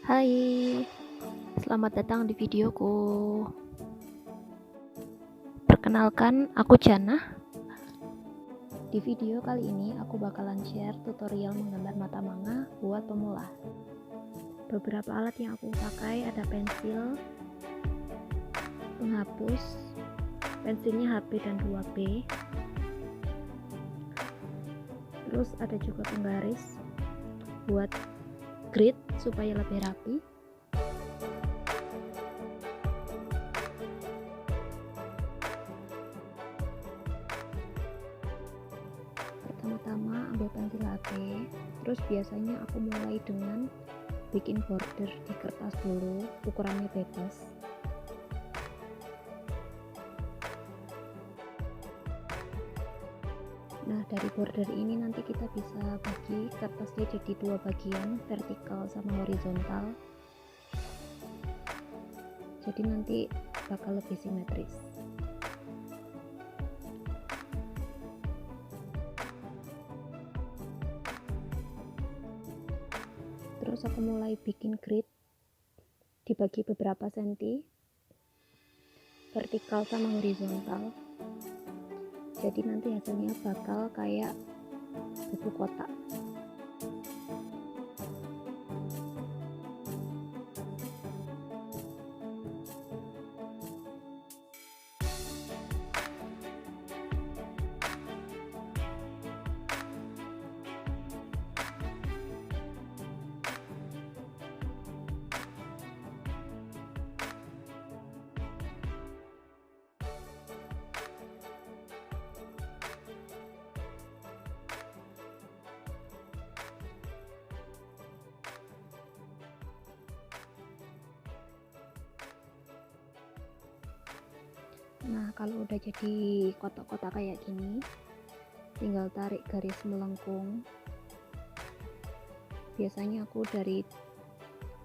Hai, selamat datang di videoku. Perkenalkan, aku Jana. Di video kali ini aku bakalan share tutorial menggambar mata manga buat pemula. Beberapa alat yang aku pakai ada pensil, penghapus, pensilnya HB dan 2B. Terus ada juga penggaris buat grid supaya lebih rapi. Pertama-tama ambil pensil HB, terus biasanya aku mulai dengan bikin border di kertas dulu, ukurannya bebas. Nah, dari border ini nanti kita bisa bagi kertasnya jadi dua bagian, vertikal sama horizontal. Jadi nanti bakal lebih simetris. Terus aku mulai bikin grid dibagi beberapa senti, vertikal sama horizontal. Jadi nanti hasilnya bakal kayak buku kotak. Nah, kalau udah jadi kotak-kotak kayak gini, tinggal tarik garis melengkung. Biasanya aku dari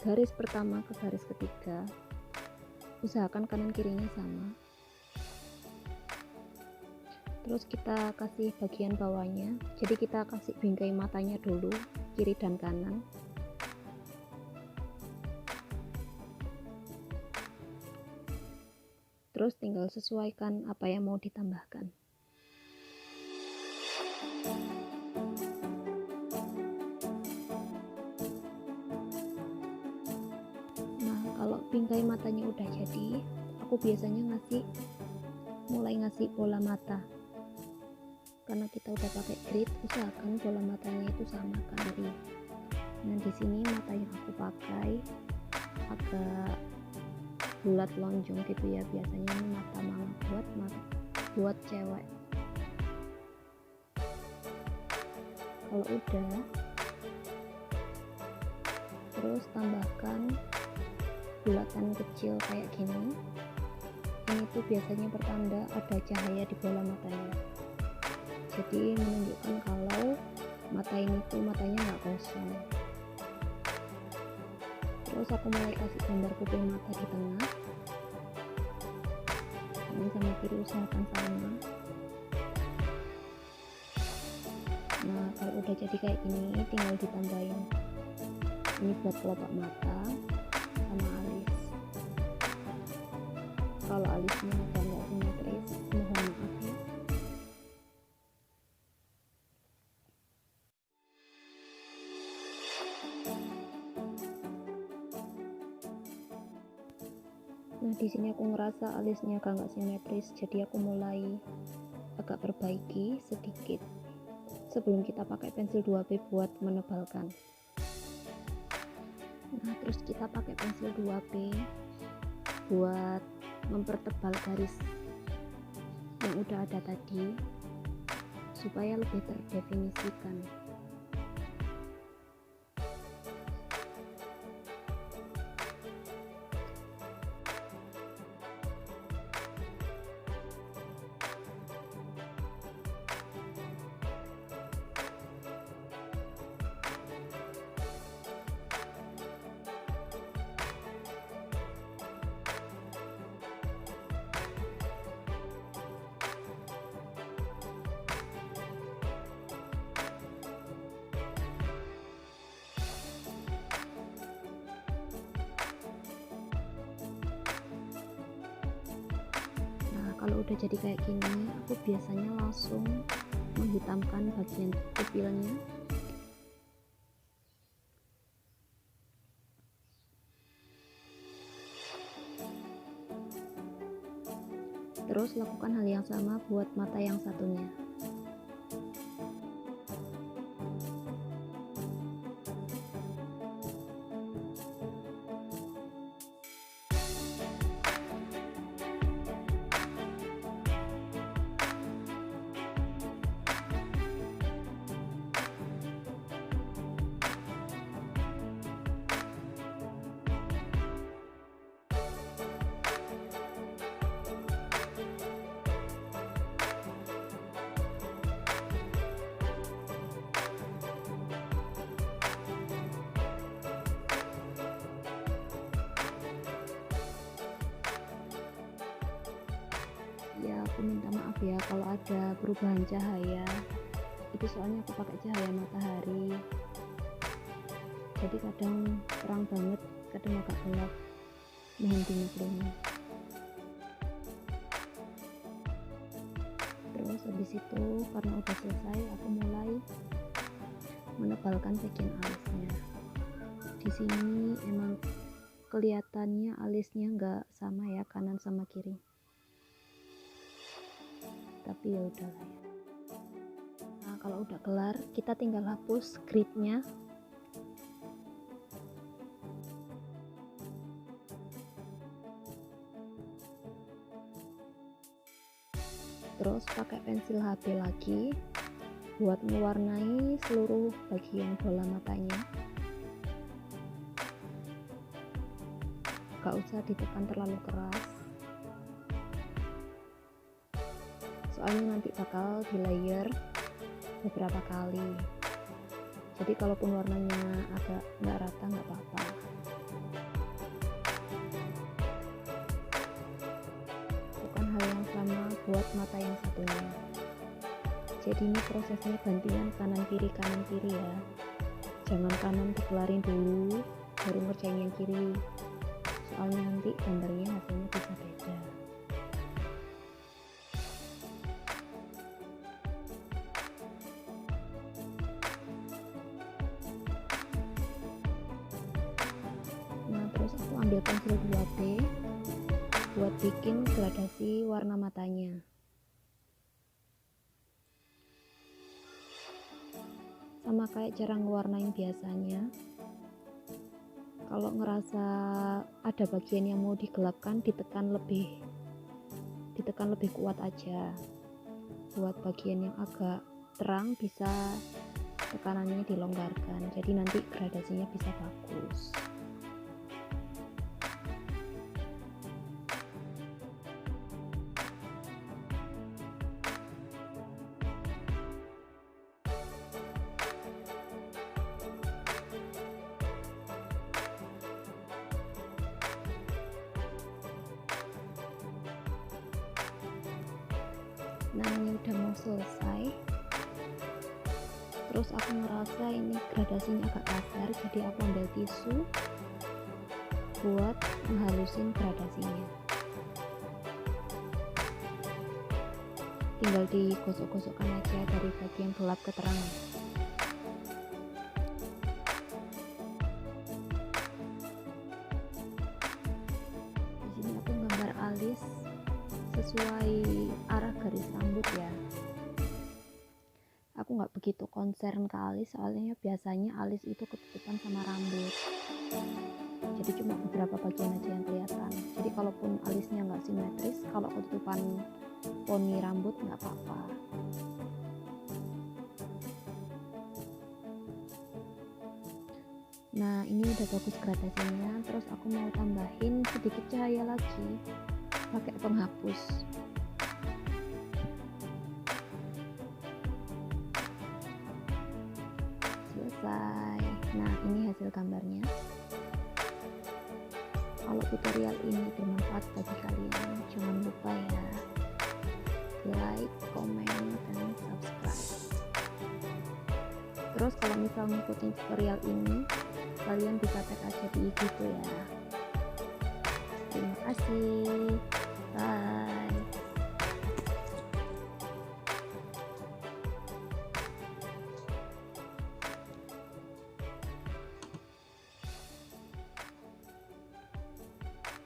garis pertama ke garis ketiga, usahakan kanan kirinya sama. Terus kita kasih bagian bawahnya, jadi kita kasih bingkai matanya dulu, kiri dan kanan. Terus tinggal sesuaikan apa yang mau ditambahkan. Nah, kalau bingkai matanya udah jadi, aku biasanya mulai ngasih bola mata. Karena kita udah pakai grid, usahakan bola matanya itu sama kali. Nah, di sini mata yang aku pakai agak bulat lonjong gitu ya, biasanya ini mata manga buat cewek. Kalau udah, terus tambahkan bulatan kecil kayak gini. Ini tuh biasanya pertanda ada cahaya di bola matanya, jadi menunjukkan kalau mata ini tuh matanya nggak kosong. Terus aku mulai kasih gambar pupil mata di tengah, kanan sama kiri usahakan sama. Nah, kalau udah jadi kayak gini, tinggal ditambahin ini buat kelopak mata sama alis. Kalau alisnya agak nggak simetris, mohon maaf ya. Nah, di sini aku ngerasa alisnya agak nggak simetris, jadi aku mulai agak perbaiki sedikit sebelum kita pakai pensil 2B buat menebalkan. Nah, terus kita pakai pensil 2B buat mempertebal garis yang udah ada tadi supaya lebih terdefinisikan. kalau udah jadi kayak gini, aku biasanya langsung menghitamkan bagian pupilnya. Terus lakukan hal yang sama buat mata yang satunya. Ya, aku minta maaf ya kalau ada perubahan cahaya. Itu soalnya aku pakai cahaya matahari. Jadi kadang terang banget, kadang agak gelap. Mohon dimaklumi. Terus habis itu karena udah selesai, aku mulai menebalkan bagian alisnya. Di sini emang kelihatannya alisnya nggak sama ya, kanan sama kiri. Tapi ya udahlah ya. Nah, kalau udah kelar, kita tinggal hapus gridnya. Terus pakai pensil HB lagi buat mewarnai seluruh bagian bola matanya. Gak usah ditekan terlalu keras, soalnya nanti bakal di layer beberapa kali. Jadi kalaupun warnanya agak nggak rata nggak apa-apa. Lakukan hal yang sama buat mata yang satunya. Jadi ini prosesnya gantian kanan kiri ya. Jangan kanan dikelarin dulu baru ngerjain yang kiri, soalnya nanti gambarnya hasilnya bisa beda. Nah, terus aku ambil pensil 2B buat bikin gradasi warna matanya. Sama kayak cara ngewarnain biasanya. Kalau ngerasa ada bagian yang mau digelapkan, ditekan lebih kuat aja. Buat bagian yang agak terang bisa tekanannya dilonggarkan, jadi nanti gradasinya bisa bagus. Nah, ini udah mau selesai. Terus aku ngerasa ini gradasinya agak kasar, jadi aku ambil tisu buat menghalusin gradasinya. Tinggal digosok-gosokkan aja dari bagian gelap ke terang. Di sini aku gambar alis sesuai arah garis rambut ya. Aku nggak begitu concern ke alis, soalnya biasanya alis itu ketutupan sama rambut, jadi cuma beberapa bagian aja yang kelihatan. Jadi kalaupun alisnya nggak simetris, kalau ketutupan poni rambut nggak apa-apa. Nah, ini udah bagus gradasinya. Terus aku mau tambahin sedikit cahaya lagi pakai penghapus. Selesai. Nah, ini hasil gambarnya. Kalau tutorial ini bermanfaat bagi kalian, jangan lupa ya like, comment, dan subscribe. Terus kalau misal ngikutin tutorial ini, kalian bisa tag aja di IG ya. Terima kasih.